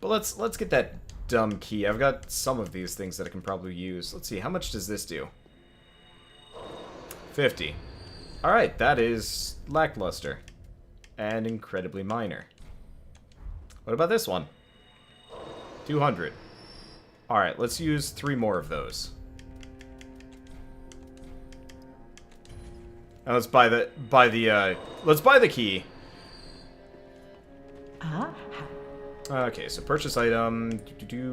But let's get that dumb key. I've got some of these things that I can probably use. Let's see, how much does this do? 50. Alright, that is lackluster. And incredibly minor. What about this one? 200. Alright, let's use 3 more of those. Now let's buy the key. Okay, so purchase item.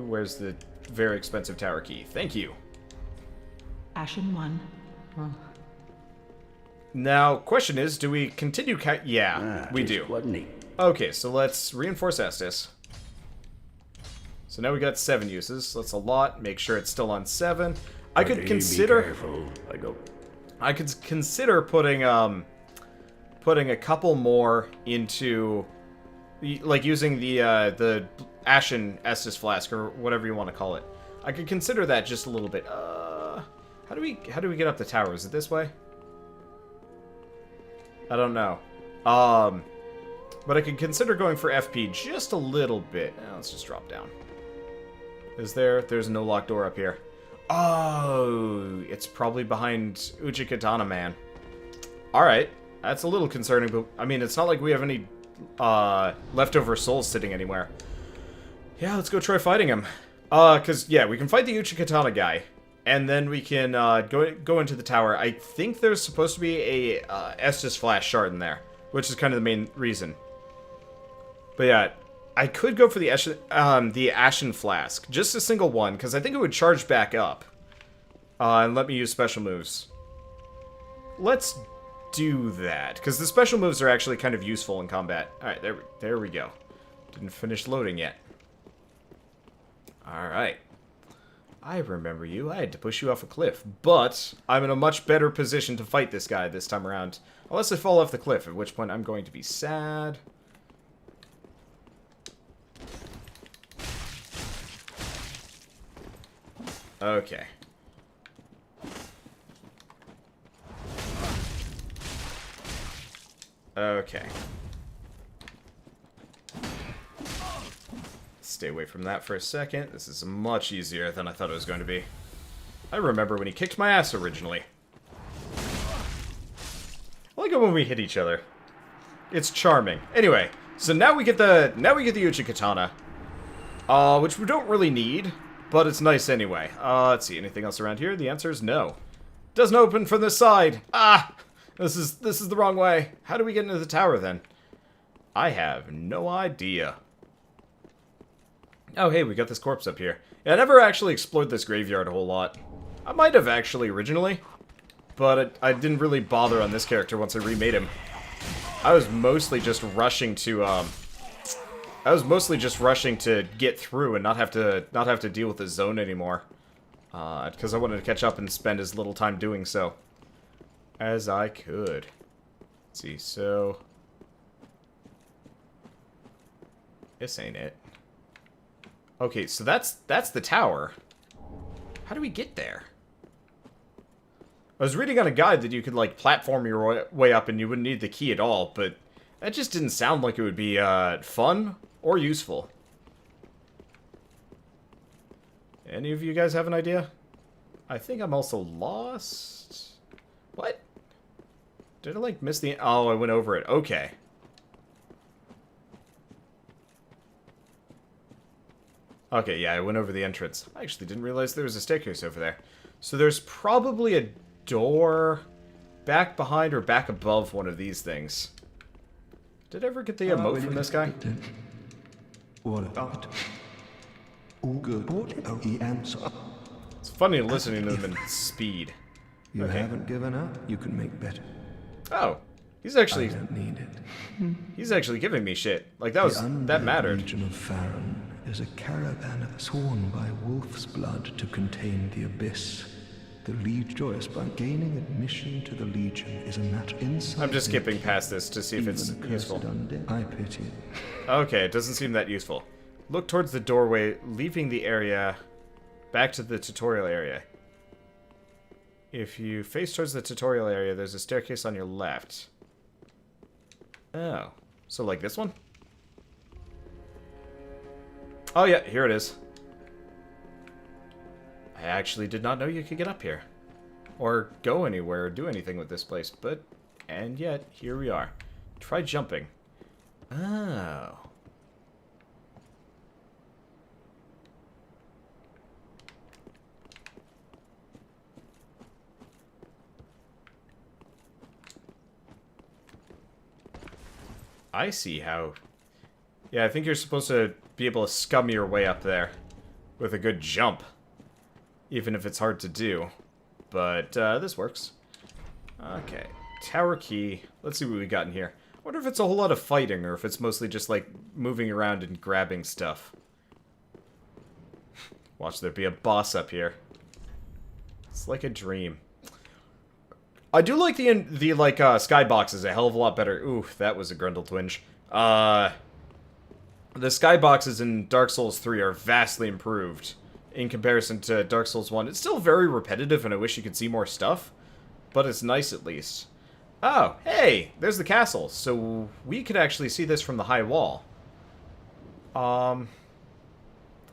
Where's the very expensive tower key? Thank you. Ashen 1. Now, question is, do we continue? Yeah, we do. Okay, so let's reinforce Estus. So now we got 7 uses. That's a lot. Make sure it's still on 7. I could consider. I could consider putting a couple more into, like, using the Ashen Estus flask or whatever you want to call it. I could consider that just a little bit. How do we get up the tower? Is it this way? I don't know. But I could consider going for FP just a little bit. Let's just drop down. There's no locked door up here. Oh, it's probably behind Uchikatana Man. Alright, that's a little concerning, but I mean, it's not like we have any leftover souls sitting anywhere. Yeah, let's go try fighting him. Because, yeah, we can fight the Uchikatana guy, and then we can go into the tower. I think there's supposed to be a Estus Flash shard in there, which is kind of the main reason. But yeah, I could go for the Ashen Flask. Just a single one, because I think it would charge back up. And let me use special moves. Let's do that, because the special moves are actually kind of useful in combat. Alright, there we go. Didn't finish loading yet. Alright. I remember you. I had to push you off a cliff. But I'm in a much better position to fight this guy this time around. Unless I fall off the cliff, at which point I'm going to be sad. Okay. Okay. Stay away from that for a second. This is much easier than I thought it was going to be. I remember when he kicked my ass originally. I like it when we hit each other. It's charming. Anyway, so now we get the Uchikatana, which we don't really need, but it's nice anyway. Let's see, anything else around here? The answer is no. Doesn't open from this side. Ah, this is the wrong way. How do we get into the tower then? I have no idea. Oh, hey, we got this corpse up here. Yeah, I never actually explored this graveyard a whole lot. I might have actually originally, but I didn't really bother on this character once I remade him. I was mostly just rushing to get through and not have to deal with the zone anymore, because I wanted to catch up and spend as little time doing so as I could. Let's see, so this ain't it. Okay, so that's the tower. How do we get there? I was reading on a guide that you could, like, platform your way up and you wouldn't need the key at all, but that just didn't sound like it would be fun or useful. Any of you guys have an idea? I think I'm also lost. What? Did I, like, miss the... Oh, I went over it. Okay. Okay, yeah, I went over the entrance. I actually didn't realize there was a staircase over there. So there's probably a door back behind or back above one of these things. Did I ever get the emote from this guy? What about? All good. He answered. It's funny listening to them in speed. You haven't given up. You can make better. Oh, he's actually... I don't need it. He's actually giving me shit. Like, that mattered. The region of Farron is a caravan sworn by wolf's blood to contain the abyss. The Legion, joyous by gaining admission to the Legion, is a matter inside. I'm just skipping past this to see if it's useful. I pity it. Okay, it doesn't seem that useful. Look towards the doorway, leaving the area back to the tutorial area. If you face towards the tutorial area, there's a staircase on your left. Oh. So like this one? Oh yeah, here it is. I actually did not know you could get up here. Or go anywhere or do anything with this place, but... And yet, here we are. Try jumping. Oh. I see how... Yeah, I think you're supposed to be able to scum your way up there with a good jump. Even if it's hard to do. But, this works. Okay. Tower key. Let's see what we got in here. I wonder if it's a whole lot of fighting, or if it's mostly just, like, moving around and grabbing stuff. Watch there be a boss up here. It's like a dream. I do like the skyboxes a hell of a lot better. Ooh, that was a grundle twinge. The skyboxes in Dark Souls 3 are vastly improved in comparison to Dark Souls 1. It's still very repetitive, and I wish you could see more stuff, but it's nice at least. Oh, hey, there's the castle. So we could actually see this from the high wall. God,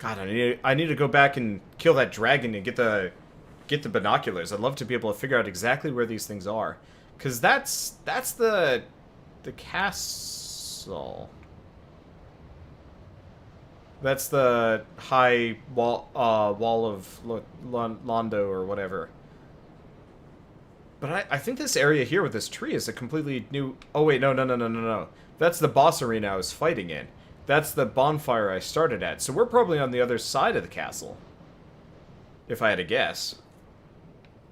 I need to go back and kill that dragon and get the binoculars. I'd love to be able to figure out exactly where these things are, because that's the castle. That's the high wall of Londo or whatever. But I think this area here with this tree is a completely new... Oh wait, no. That's the boss arena I was fighting in. That's the bonfire I started at. So we're probably on the other side of the castle, if I had to guess.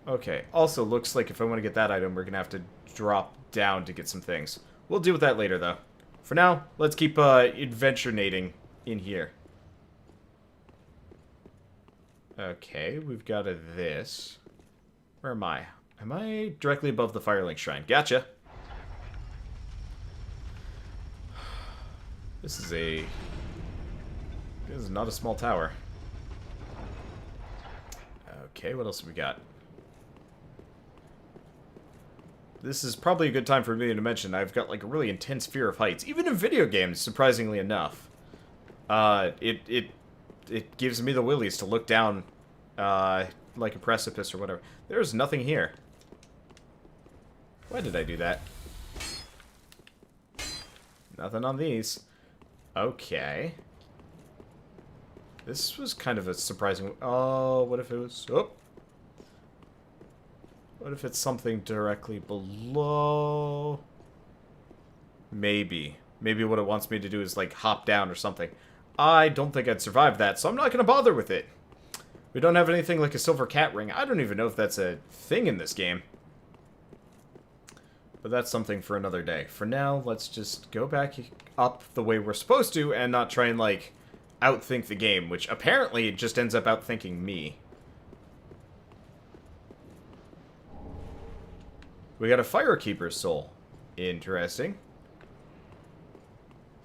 Okay, also looks like if I want to get that item, we're going to have to drop down to get some things. We'll deal with that later, though. For now, let's keep adventure-nating in here. Okay, we've got this. Where am I? Am I directly above the Firelink Shrine? Gotcha! This is not a small tower. Okay, what else have we got? This is probably a good time for me to mention I've got like a really intense fear of heights, even in video games, surprisingly enough. It gives me the willies to look down like a precipice or whatever. There's nothing here. Why did I do that? Nothing on these. Okay. This was kind of a surprising... Oh, what if it was... Oh! What if it's something directly below? Maybe. Maybe what it wants me to do is, like, hop down or something. I don't think I'd survive that, so I'm not going to bother with it. We don't have anything like a silver cat ring. I don't even know if that's a thing in this game. But that's something for another day. For now, let's just go back up the way we're supposed to and not try and, like, outthink the game, which apparently just ends up outthinking me. We got a Firekeeper's Soul. Interesting.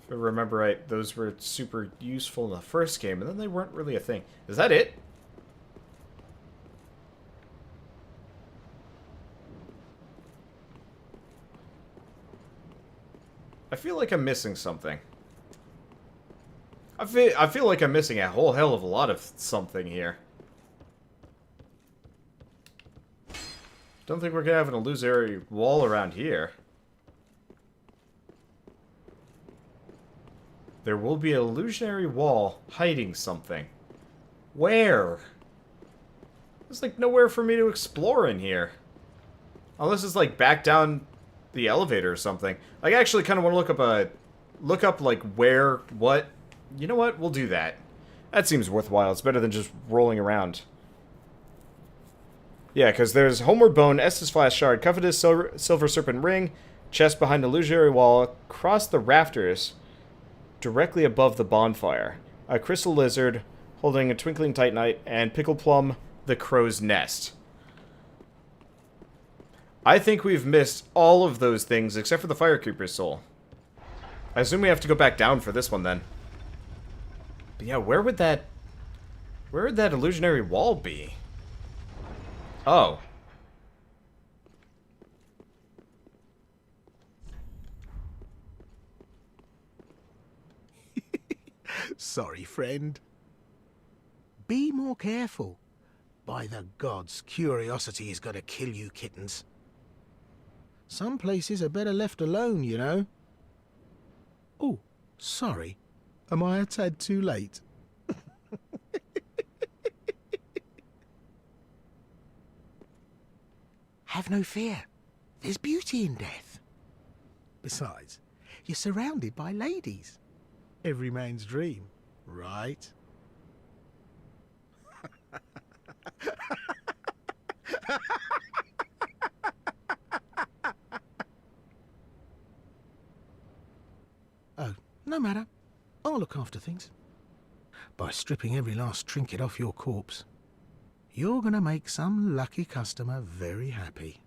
If I remember right, those were super useful in the first game, and then they weren't really a thing. Is that it? I feel like I'm missing something. I feel like I'm missing a whole hell of a lot of something here. Don't think we're gonna have an illusory wall around here. There will be an illusionary wall hiding something. Where? There's like nowhere for me to explore in here. Unless it's like back down the elevator or something. Like, I actually kind of want to look up like where, what. You know what? We'll do that. That seems worthwhile. It's better than just rolling around. Yeah, because there's Homeward Bone, Estus Flash Shard, Covetous Silver Serpent Ring, chest behind the illusionary wall, across the rafters, directly above the bonfire. A Crystal Lizard holding a Twinkling Titanite, and Pickle Plum, the Crow's Nest. I think we've missed all of those things except for the Firekeeper's Soul. I assume we have to go back down for this one then. But yeah, where would that illusionary wall be? Oh. Sorry, friend. Be more careful. By the gods, curiosity is gonna kill you kittens. Some places are better left alone, you know. Oh, sorry. Am I a tad too late? Have no fear. There's beauty in death. Besides, you're surrounded by ladies. Every man's dream, right? Oh, no matter. I'll look after things. By stripping every last trinket off your corpse, you're gonna make some lucky customer very happy.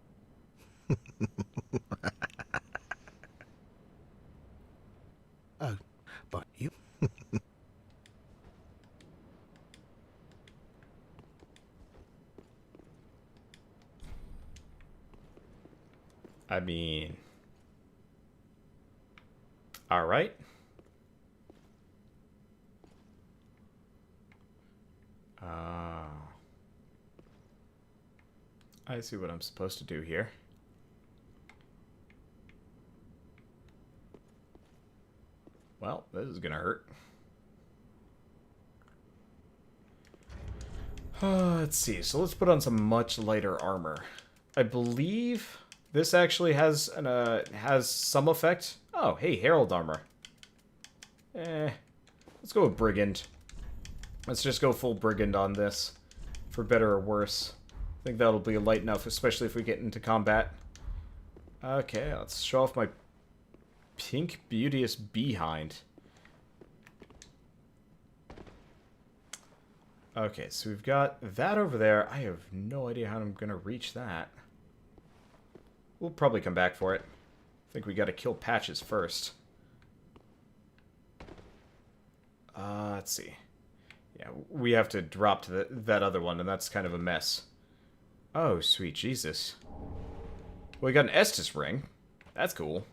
Oh, but you... I mean... Alright. I see what I'm supposed to do here. Well, this is gonna hurt. Let's see. So let's put on some much lighter armor. I believe this actually has some effect. Oh, hey, Herald armor. Let's go with Brigand. Let's just go full Brigand on this, for better or worse. I think that'll be light enough, especially if we get into combat. Okay, let's show off my pink beauteous behind. Okay, so we've got that over there. I have no idea how I'm going to reach that. We'll probably come back for it. I think we got to kill Patches first. Let's see. Yeah, we have to drop to that other one, and that's kind of a mess. Oh, sweet Jesus. Well, we got an Estus ring. That's cool.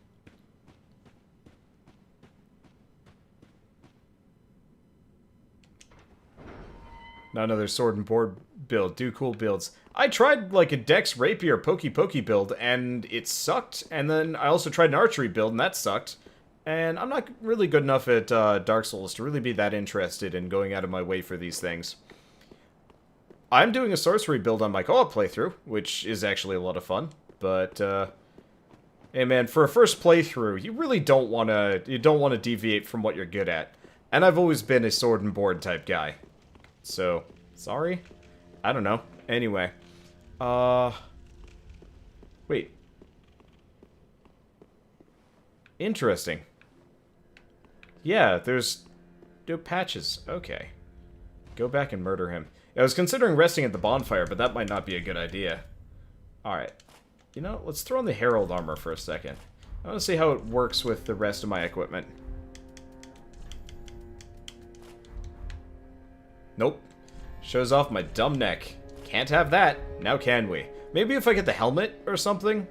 Not another sword and board build. Do cool builds. I tried, like, a Dex Rapier Pokey build, and it sucked. And then I also tried an archery build, and that sucked. And I'm not really good enough at Dark Souls to really be that interested in going out of my way for these things. I'm doing a sorcery build on my co-op playthrough, which is actually a lot of fun. But, hey man, for a first playthrough, you really don't want to deviate from what you're good at. And I've always been a sword and board type guy. So, sorry? I don't know. Anyway. Wait. Interesting. Yeah, there's no Patches. Okay. Go back and murder him. I was considering resting at the bonfire, but that might not be a good idea. Alright. You know, let's throw on the Herald armor for a second. I want to see how it works with the rest of my equipment. Nope. Shows off my dumb neck. Can't have that. Now can we? Maybe if I get the helmet or something?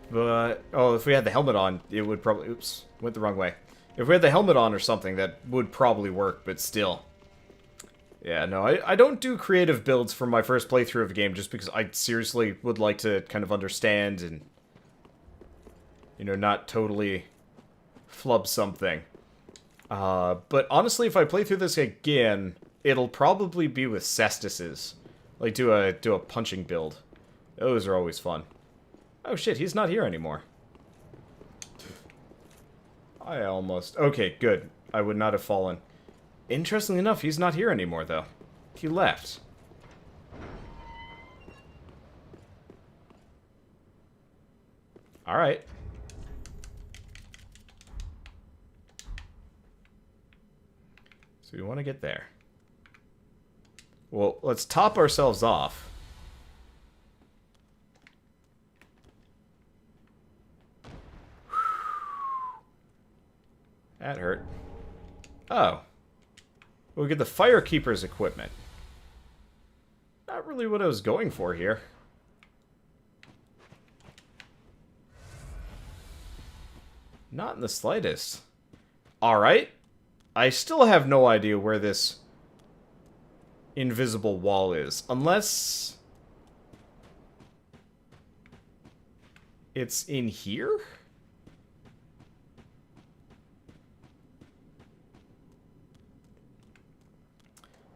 But, oh, if we had the helmet on, it would probably... Oops, went the wrong way. If we had the helmet on or something, that would probably work, but still. Yeah, no, I don't do creative builds for my first playthrough of a game just because I seriously would like to kind of understand and, you know, not totally flub something. But honestly, if I play through this again, it'll probably be with cestises. Like, do a punching build. Those are always fun. Oh shit, he's not here anymore. I almost... Okay, good. I would not have fallen. Interestingly enough, he's not here anymore, though. He left. Alright. So we want to get there. Well, let's top ourselves off. That hurt. Oh. We get the Firekeeper's equipment. Not really what I was going for here. Not in the slightest. Alright. I still have no idea where this invisible wall is. Unless it's in here?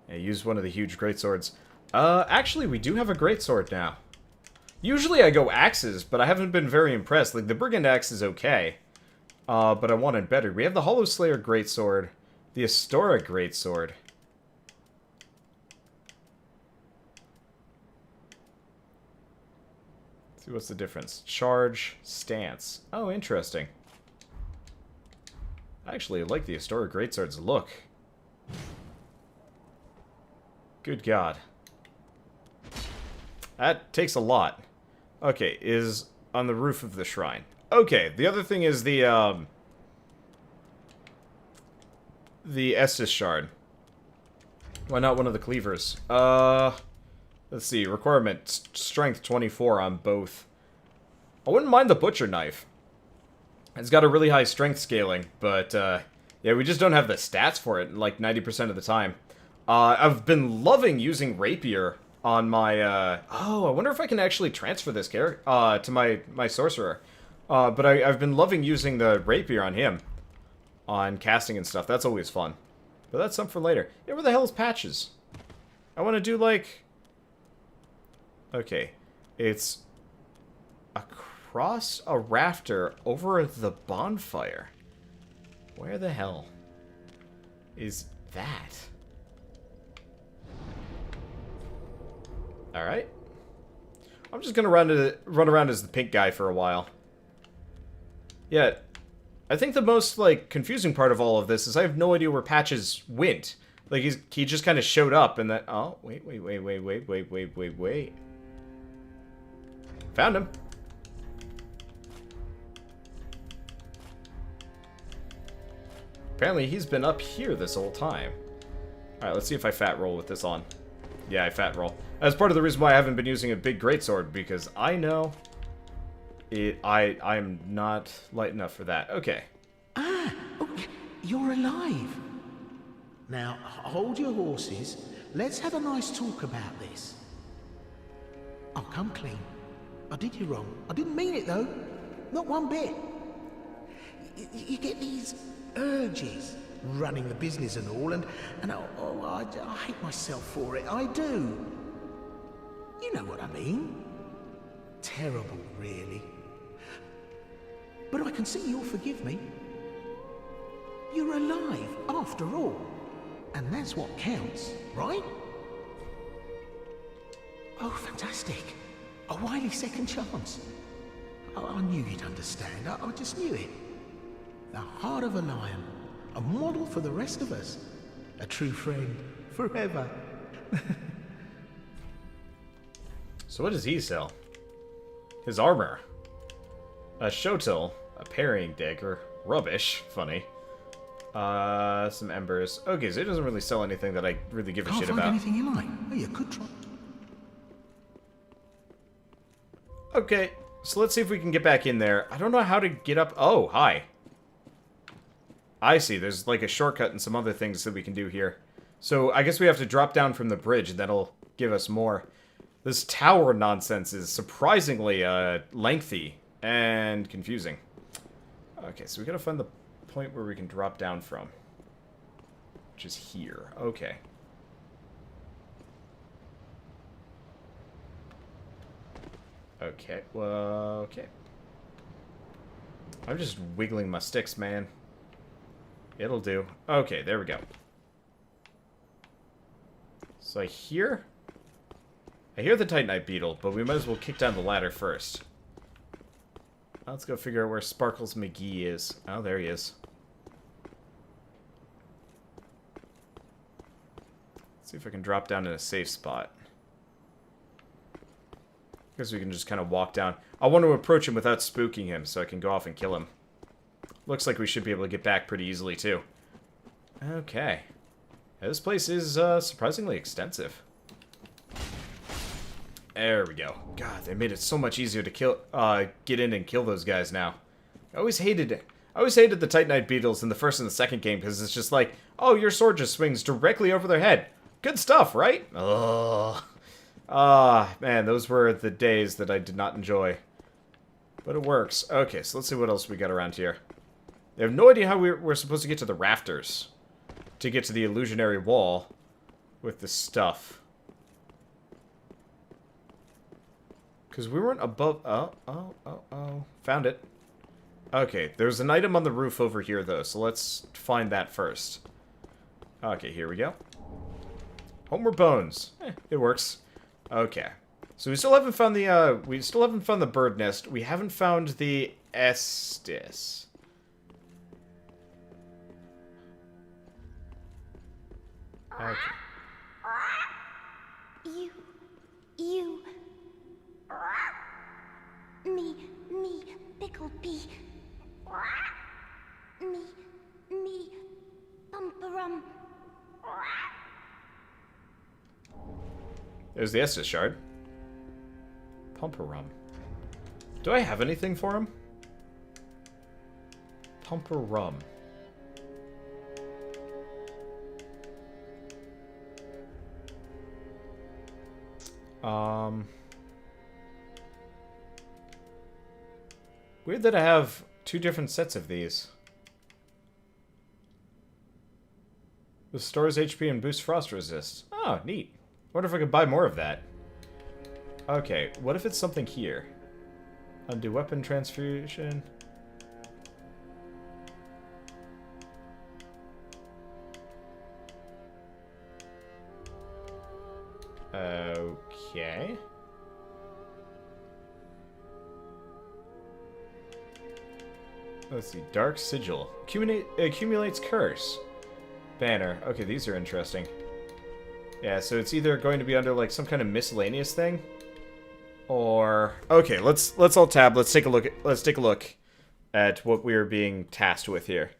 I used one of the huge greatswords. Actually, we do have a greatsword now. Usually I go axes, but I haven't been very impressed. Like, the Brigand axe is okay. But I wanted better. We have the Hollow Slayer greatsword. The Astora greatsword. Let's see, what's the difference? Charge, stance. Oh, interesting. I actually like the Astora greatsword's look. Good God. That takes a lot. Okay, is on the roof of the shrine. Okay, the other thing is the Estus shard. Why not one of the cleavers? Let's see, requirement, strength 24 on both. I wouldn't mind the butcher knife. It's got a really high strength scaling, but, yeah, we just don't have the stats for it, like, 90% of the time. I've been loving using rapier on my, oh, I wonder if I can actually transfer this character, to my sorcerer. But I've been loving using the rapier on him. On casting and stuff. That's always fun. But that's something for later. Yeah, where the hell is Patches? I want to do, like... Okay. It's across a rafter over the bonfire. Where the hell is that? Alright. I'm just gonna run around as the pink guy for a while. Yeah, I think the most, like, confusing part of all of this is I have no idea where Patches went. Like, he just kind of showed up and then... Oh, wait. Found him. Apparently he's been up here this whole time. Alright, let's see if I fat roll with this on. Yeah, I fat roll. That's part of the reason why I haven't been using a big greatsword, because I know... I'm not light enough for that. Okay. Ah, okay. You're alive. Now, hold your horses. Let's have a nice talk about this. I'll come clean. I did you wrong. I didn't mean it, though. Not one bit. You get these urges, running the business and all, and I hate myself for it. I do. You know what I mean. Terrible, really. But I can see you'll forgive me. You're alive, after all. And that's what counts, right? Oh, fantastic. A wily second chance. I knew you'd understand. I just knew it. The heart of a lion. A model for the rest of us. A true friend. Forever. So what does he sell? His armor. A shotel, a parrying dagger, rubbish, funny. Some embers. Okay, so he doesn't really sell anything that I really give a shit about. Anything you like. Oh, you could try. Okay, so let's see if we can get back in there. I don't know how to get up. Oh, hi. I see, there's like a shortcut and some other things that we can do here. So I guess we have to drop down from the bridge, and that'll give us more. This tower nonsense is surprisingly lengthy and confusing. Okay, so we gotta find the point where we can drop down from. Which is here. Okay. Okay, well, okay. I'm just wiggling my sticks, man. It'll do. Okay, there we go. So I hear the Titanite beetle, but we might as well kick down the ladder first. Let's go figure out where Sparkles McGee is. Oh, there he is. Let's see if I can drop down in a safe spot. Guess we can just kind of walk down. I want to approach him without spooking him, so I can go off and kill him. Looks like we should be able to get back pretty easily, too. Okay. Yeah, this place is surprisingly extensive. There we go. God, they made it so much easier to kill, get in and kill those guys now. I always hated it. I always hated the Titanite beetles in the first and the second game because it's just like, oh, your sword just swings directly over their head. Good stuff, right? Ugh. Ah, man, those were the days that I did not enjoy. But it works. Okay, so let's see what else we got around here. I have no idea how we're supposed to get to the rafters. To get to the illusionary wall with the stuff. Because we weren't above... Oh. Found it. Okay, there's an item on the roof over here, though, so let's find that first. Okay, here we go. Homeward bones. It works. Okay. So we still haven't found the bird nest. We haven't found the Estes. Okay. Me, pickle pea. Me, bumperum. There's the Estes shard. Pumperum. Do I have anything for him? Pumperum. Weird that I have two different sets of these. This stores HP and boosts frost resist. Oh, neat. Wonder if I could buy more of that. Okay, what if it's something here? Undo weapon transfusion. Okay. Let's see. Dark Sigil. Accumulates curse. Banner. Okay, these are interesting. Yeah, so it's either going to be under like some kind of miscellaneous thing, or okay. Let's all tab. Let's take a look at what we are being tasked with here.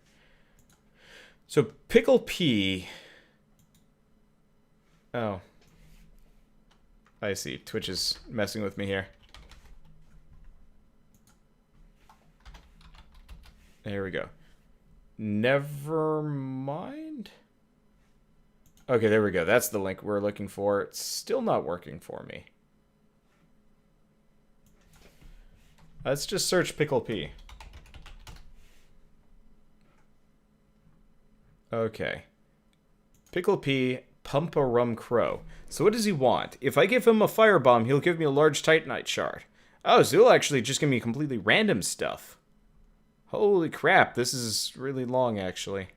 So Pickle P. Oh, I see. Twitch is messing with me here. There we go. Never mind. Okay, there we go. That's the link we're looking for. It's still not working for me. Let's just search Pickle P. Okay. Pickle P, Pump a Rum Crow. So what does he want? If I give him a firebomb, he'll give me a large Titanite shard. Oh, so he'll actually just give me completely random stuff. Holy crap, this is really long, actually.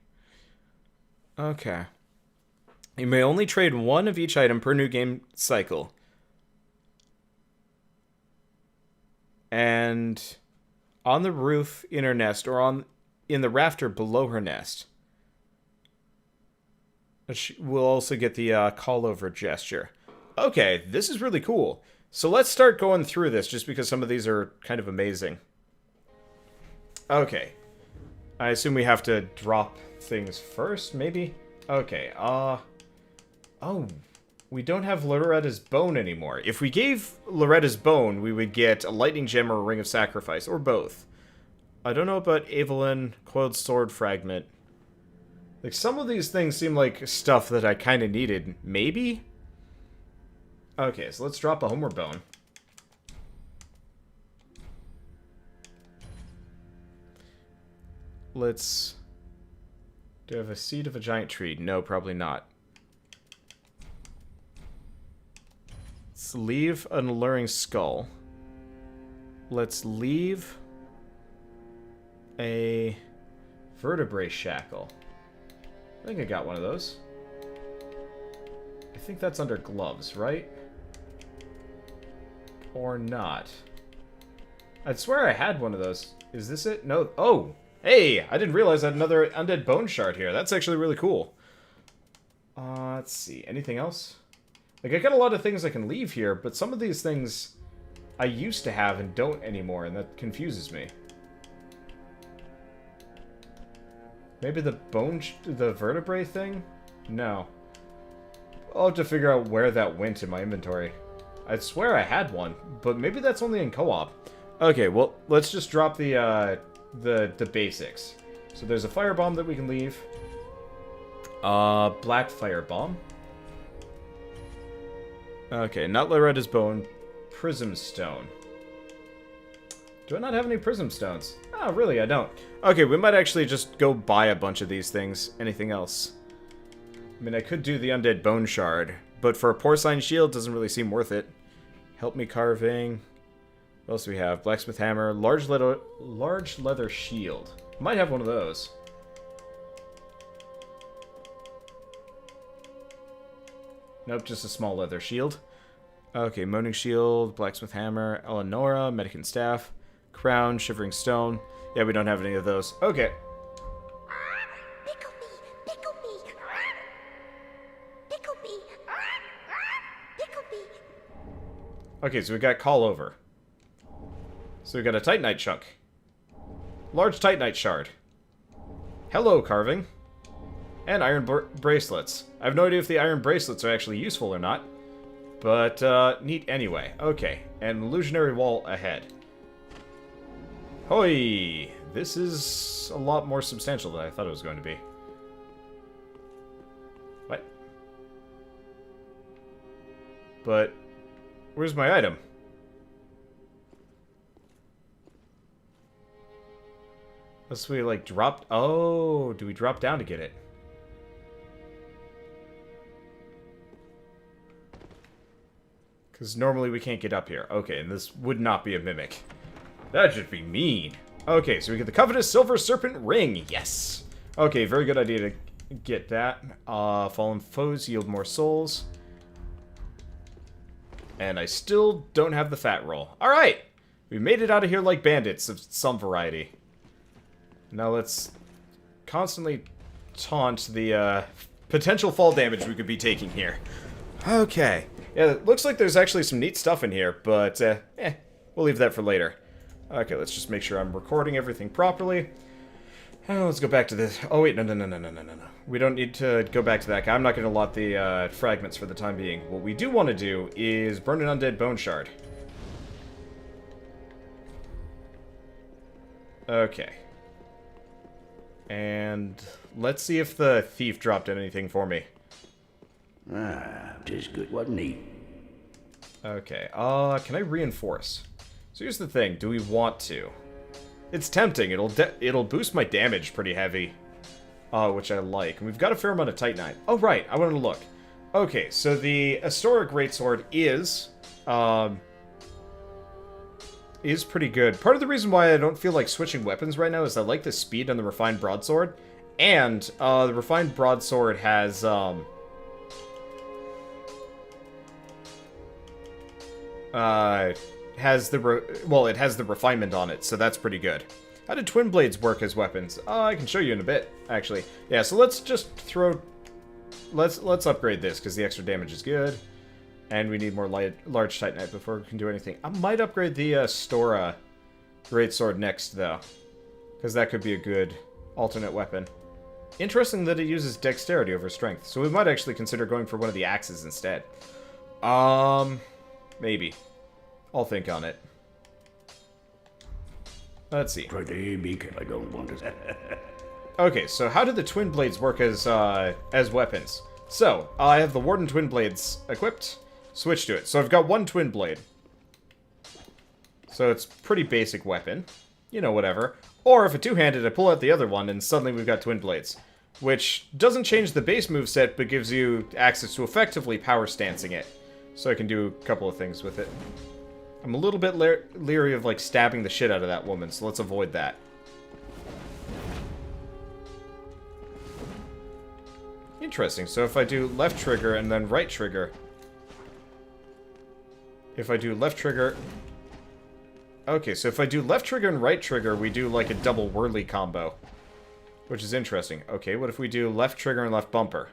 Okay. You may only trade one of each item per new game cycle. And on the roof in her nest, or in the rafter below her nest. We'll also get the call-over gesture. Okay, this is really cool. So let's start going through this, just because some of these are kind of amazing. Okay. I assume we have to drop things first, maybe? Okay, oh, we don't have Loretta's bone anymore. If we gave Loretta's bone, we would get a lightning gem or a ring of sacrifice, or both. I don't know about Evelyn, coiled sword fragment. Like, some of these things seem like stuff that I kind of needed. Maybe? Okay, so let's drop a homeward bone. Let's... Do I have a seed of a giant tree? No, probably not. Let's leave an alluring skull. Let's leave a vertebrae shackle. I think I got one of those. I think that's under gloves, right? Or not. I'd swear I had one of those. Is this it? No. Oh! Hey! I didn't realize I had another undead bone shard here. That's actually really cool. Let's see. Anything else? Like, I got a lot of things I can leave here, but some of these things I used to have and don't anymore, and that confuses me. Maybe the the vertebrae thing? No. I'll have to figure out where that went in my inventory. I'd swear I had one, but maybe that's only in co-op. Okay, well, let's just drop the the basics. So there's a firebomb that we can leave. Black firebomb. Okay, not Loretta's bone. Prism stone. Do I not have any prism stones? Oh, really, I don't. Okay, we might actually just go buy a bunch of these things. Anything else? I mean, I could do the undead bone shard, but for a porcine shield, doesn't really seem worth it. Help me carving. What else do we have? Blacksmith hammer, large leather shield. Might have one of those. Nope, just a small leather shield. Okay, moaning shield, blacksmith hammer, Eleonora, Medican staff, crown, shivering stone. Yeah, we don't have any of those. Okay. Pickleby, Pickleby, Pickleby, Pickleby. Okay, so we got call over. So we got a titanite chunk. Large titanite shard. Hello, carving. And iron bracelets. I have no idea if the iron bracelets are actually useful or not. But, neat anyway. Okay, and illusionary wall ahead. Hoi! This is a lot more substantial than I thought it was going to be. What? But, where's my item? Unless we, like, dropped... Oh, do we drop down to get it? Because normally we can't get up here. Okay, and this would not be a mimic. That should be mean. Okay, so we get the covetous silver serpent ring. Yes. Okay, very good idea to get that. Fallen foes yield more souls. And I still don't have the fat roll. Alright! We made it out of here like bandits of some variety. Now let's constantly taunt the potential fall damage we could be taking here. Okay. Yeah, it looks like there's actually some neat stuff in here, but, we'll leave that for later. Okay, let's just make sure I'm recording everything properly. Let's go back to this. Oh, wait, no. We don't need to go back to that guy. I'm not going to lot the fragments for the time being. What we do want to do is burn an undead bone shard. Okay. And let's see if the thief dropped anything for me. Ah, just good, wasn't he? Okay, can I reinforce? So here's the thing, do we want to? It's tempting, it'll boost my damage pretty heavy. Which I like. And we've got a fair amount of titanite. Oh, right, I wanted to look. Okay, so the historic greatsword is pretty good. Part of the reason why I don't feel like switching weapons right now is I like the speed on the refined broadsword. And, the refined broadsword has, it has the refinement on it, so that's pretty good. How did twin blades work as weapons? I can show you in a bit, actually. Yeah, so let's just throw... Let's upgrade this, because the extra damage is good. And we need more large titanite before we can do anything. I might upgrade the Stora greatsword next, though. Because that could be a good alternate weapon. Interesting that it uses dexterity over strength, so we might actually consider going for one of the axes instead. Maybe. I'll think on it. Let's see. Pretty big, I don't want to. Okay, so how do the twin blades work as weapons? So, I have the Warden twin blades equipped. Switch to it. So I've got one twin blade. So it's pretty basic weapon. You know, whatever. Or if a two-handed, I pull out the other one, and suddenly we've got twin blades. Which doesn't change the base moveset, but gives you access to effectively power stancing it. So I can do a couple of things with it. I'm a little bit leery of, like, stabbing the shit out of that woman, so let's avoid that. Interesting, so if I do left trigger and then right trigger... If I do left trigger... Okay, so if I do left trigger and right trigger, we do, like, a double whirly combo. Which is interesting. Okay, what if we do left trigger and left bumper?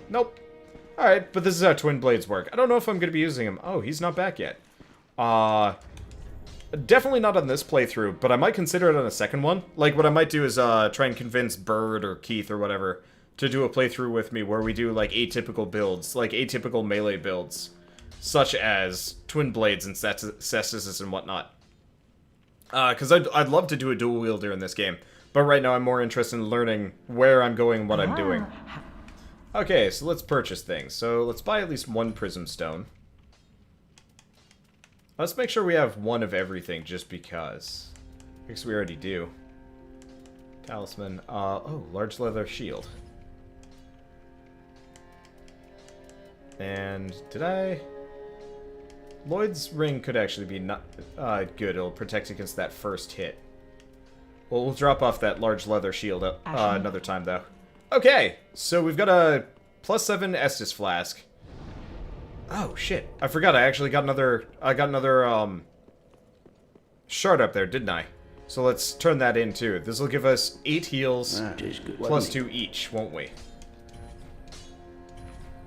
Nope. Alright, but this is how twin blades work. I don't know if I'm going to be using him. Oh, he's not back yet. Definitely not on this playthrough, but I might consider it on a second one. Like, what I might do is try and convince Bird or Keith or whatever to do a playthrough with me where we do, like, atypical builds. Like, atypical melee builds. Such as twin blades and cestus and whatnot. Because I'd love to do a dual wielder in this game. But right now I'm more interested in learning where I'm going and what I'm doing. Okay, so let's purchase things. So let's buy at least one prism stone. Let's make sure we have one of everything just because. Because we already do. Talisman. Oh, large leather shield. And did I... Lloyd's ring could actually be not good. It'll protect against that first hit. Well, we'll drop off that large leather shield another time, though. Okay, so we've got a +7 Estus flask. Oh shit! I forgot. I actually got another. I got another shard up there, didn't I? So let's turn that in too. This will give us 8 heals +2 each, won't we?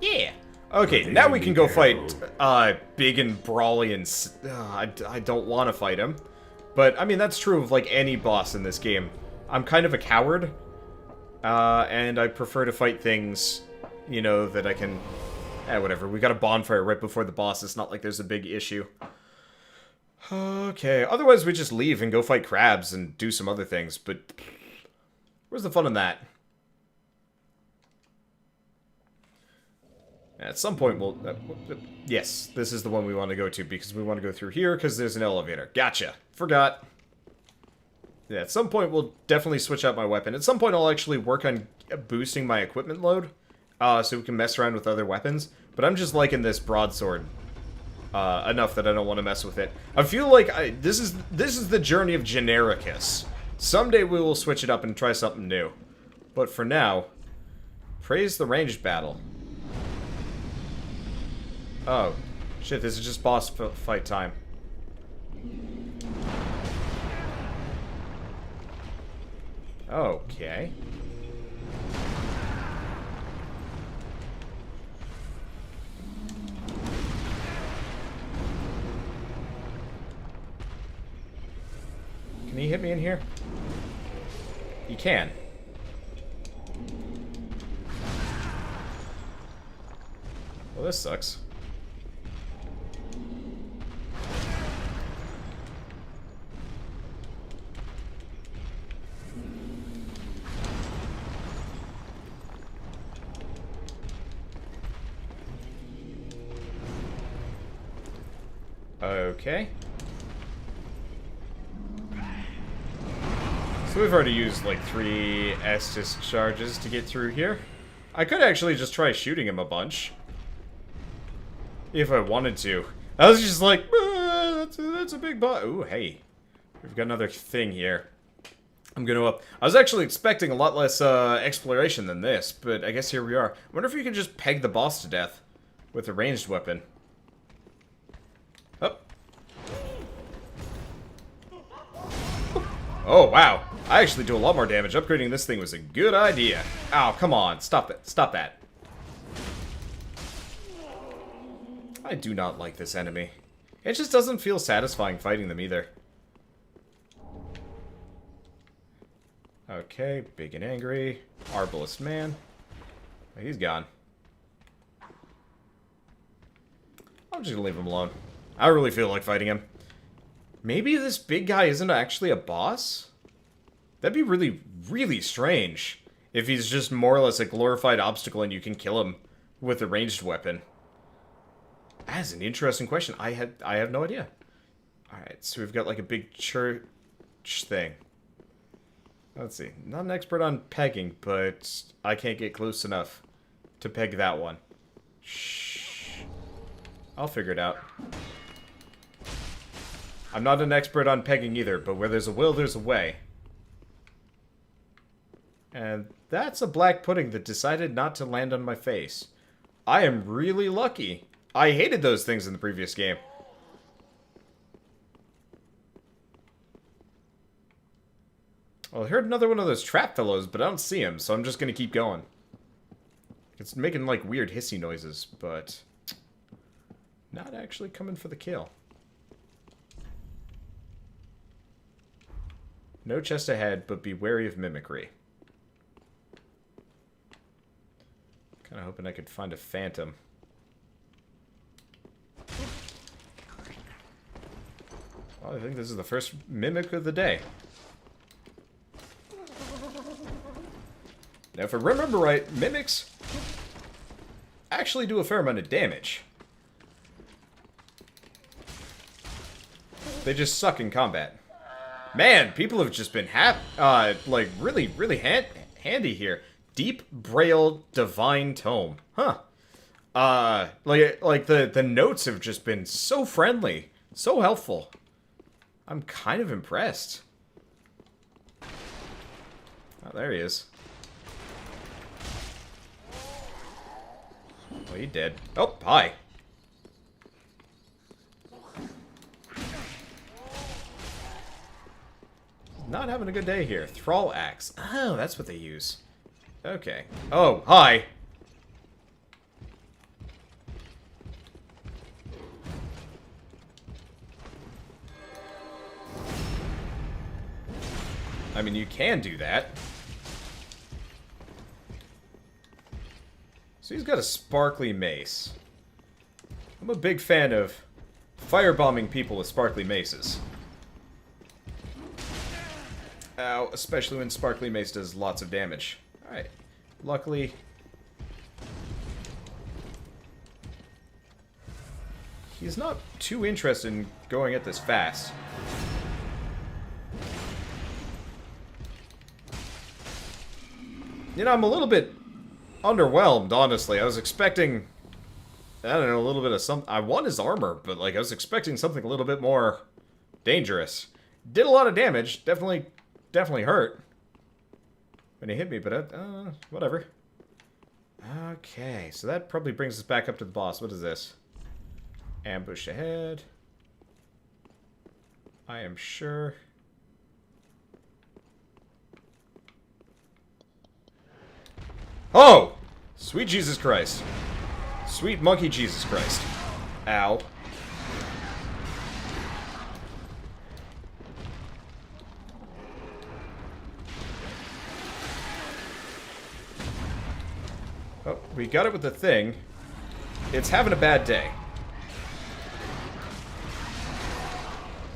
Yeah. Okay, now we can go fight big and brawly and I don't want to fight him. But, I mean, that's true of, like, any boss in this game. I'm kind of a coward, and I prefer to fight things, you know, that I can... whatever. We got a bonfire right before the boss. It's not like there's a big issue. Okay, otherwise we just leave and go fight crabs and do some other things, but... Where's the fun in that? At some point we'll... yes, this is the one we want to go to, because we want to go through here, because there's an elevator. Gotcha. Forgot. Yeah, at some point we'll definitely switch out my weapon. At some point I'll actually work on boosting my equipment load, so we can mess around with other weapons. But I'm just liking this broadsword enough that I don't want to mess with it. I feel like this is the journey of Genericus. Someday we will switch it up and try something new. But for now, praise the ranged battle. Oh, shit, this is just boss fight time. Okay. Can he hit me in here? He can. Well, this sucks. Okay. So we've already used like 3 Estus charges to get through here. I could actually just try shooting him a bunch. If I wanted to. I was just like, that's a big boss. Ooh, hey. We've got another thing here. I'm gonna up. I was actually expecting a lot less exploration than this, but I guess here we are. I wonder if you can just peg the boss to death with a ranged weapon. Oh, wow. I actually do a lot more damage. Upgrading this thing was a good idea. Ow, come on. Stop it. Stop that. I do not like this enemy. It just doesn't feel satisfying fighting them either. Okay, big and angry. Arbalest man. He's gone. I'm just gonna leave him alone. I really feel like fighting him. Maybe this big guy isn't actually a boss? That'd be really, really strange. If he's just more or less a glorified obstacle and you can kill him with a ranged weapon. That's an interesting question. I have no idea. Alright, so we've got like a big church thing. Let's see. Not an expert on pegging, but I can't get close enough to peg that one. Shh. I'll figure it out. I'm not an expert on pegging either, but where there's a will, there's a way. And that's a black pudding that decided not to land on my face. I am really lucky. I hated those things in the previous game. Well, I heard another one of those trap fellows, but I don't see him, so I'm just gonna keep going. It's making, like, weird hissy noises, but not actually coming for the kill. No chest ahead, but be wary of mimicry. Kinda hoping I could find a phantom. Well, I think this is the first mimic of the day. Now, if I remember right, mimics actually do a fair amount of damage. They just suck in combat. Man, people have just been like really, really handy here. Deep Braille Divine Tome. Huh. Like the notes have just been so friendly, so helpful. I'm kind of impressed. Oh, there he is. Oh, he dead. Oh, hi. Not having a good day here. Thrall axe. Oh, that's what they use. Okay. Oh, hi. I mean, you can do that. So he's got a sparkly mace. I'm a big fan of firebombing people with sparkly maces. Ow, especially when sparkly mace does lots of damage. Alright. Luckily... he's not too interested in going at this fast. You know, I'm a little bit underwhelmed, honestly. I was expecting... I don't know, a little bit of some... I want his armor, but, like, I was expecting something a little bit more dangerous. Did a lot of damage. Definitely hurt when he hit me, but whatever. Okay, so that probably brings us back up to the boss. What is this? Ambush ahead. I am sure. Oh! Sweet Jesus Christ. Sweet monkey Jesus Christ. Ow. Oh, we got it with the thing. It's having a bad day.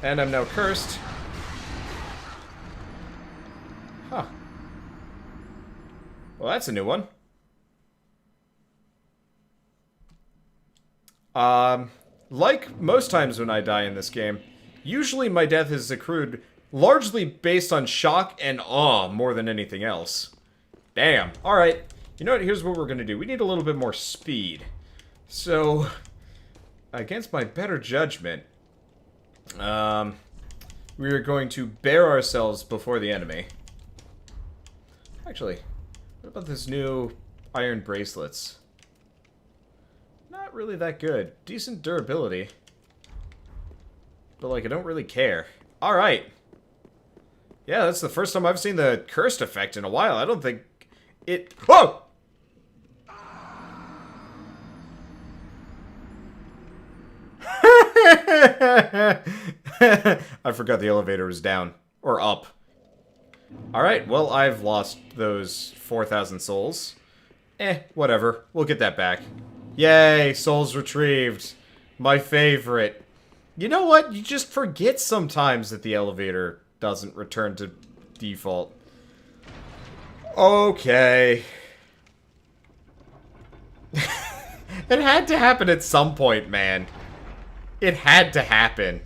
And I'm now cursed. Huh. Well, that's a new one. Like most times when I die in this game, usually my death is accrued largely based on shock and awe more than anything else. Damn. Alright. You know what? Here's what we're gonna do. We need a little bit more speed. So, against my better judgment, we are going to bear ourselves before the enemy. Actually, what about this new iron bracelets? Not really that good. Decent durability. But, like, I don't really care. Alright. Yeah, that's the first time I've seen the cursed effect in a while. I don't think it... Whoa! I forgot the elevator was down. Or up. Alright, well, I've lost those 4,000 souls. Whatever. We'll get that back. Yay, souls retrieved. My favorite. You know what? You just forget sometimes that the elevator doesn't return to default. Okay. It had to happen at some point, man. It had to happen.